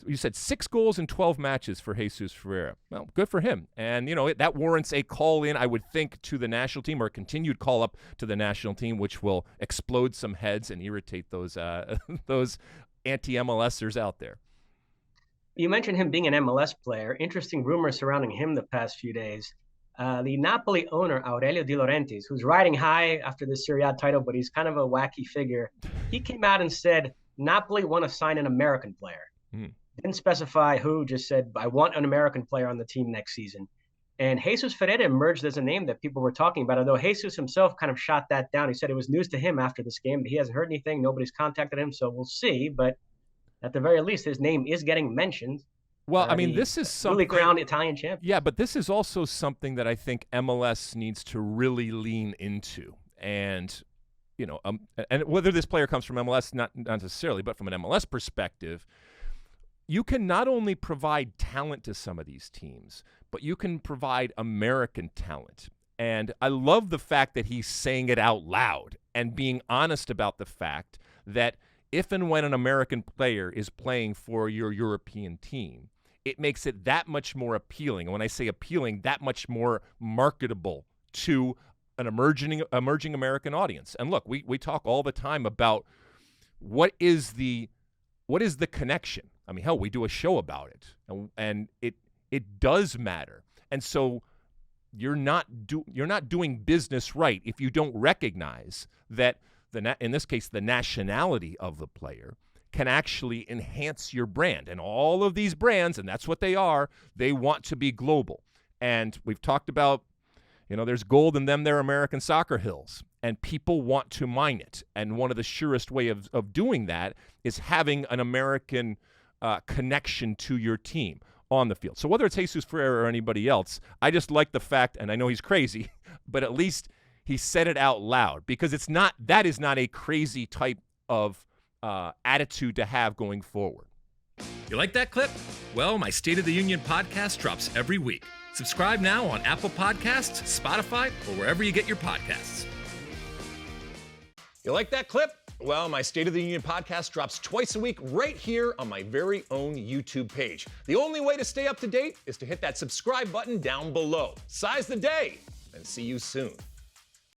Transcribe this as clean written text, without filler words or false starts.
You said 6 goals in 12 matches for Jesus Ferreira. Well, good for him. And, that warrants a call in, I would think, to the national team, or a continued call up to the national team, which will explode some heads and irritate those those anti-MLSers out there. You mentioned him being an MLS player. Interesting rumors surrounding him the past few days. The Napoli owner, Aurelio De Laurentiis, who's riding high after the Serie A title, but he's kind of a wacky figure. He came out and said Napoli want to sign an American player. Didn't specify who, just said, I want an American player on the team next season. And Jesus Ferreira emerged as a name that people were talking about, although Jesus himself kind of shot that down. He said it was news to him after this game, but he hasn't heard anything. Nobody's contacted him, so we'll see. But at the very least, his name is getting mentioned. Well, I mean, this is something... newly crowned Italian champion. Yeah, but this is also something that I think MLS needs to really lean into. And, and whether this player comes from MLS, not necessarily, but from an MLS perspective, you can not only provide talent to some of these teams, but you can provide American talent. And I love the fact that he's saying it out loud and being honest about the fact that if and when an American player is playing for your European team, it makes it that much more appealing. And when I say appealing, that much more marketable to an emerging American audience. And look, we talk all the time about what is the connection. I mean, hell, we do a show about it, and it does matter. And so you're not doing business right if you don't recognize that in this case the nationality of the player can actually enhance your brand. And all of these brands, and that's what they are, they want to be global. And we've talked about, there's gold in them, their American soccer hills, and people want to mine it. And one of the surest way of doing that is having an American connection to your team on the field. So whether it's Jesus Ferreira or anybody else, I just like the fact, and I know he's crazy, but at least he said it out loud, because that is not a crazy type of attitude to have going forward. You like that clip? Well, my State of the Union podcast drops every week. Subscribe now on Apple Podcasts, Spotify, or wherever you get your podcasts. You like that clip? Well, my State of the Union podcast drops twice a week right here on my very own YouTube page. The only way to stay up to date is to hit that subscribe button down below. Size the day, and see you soon.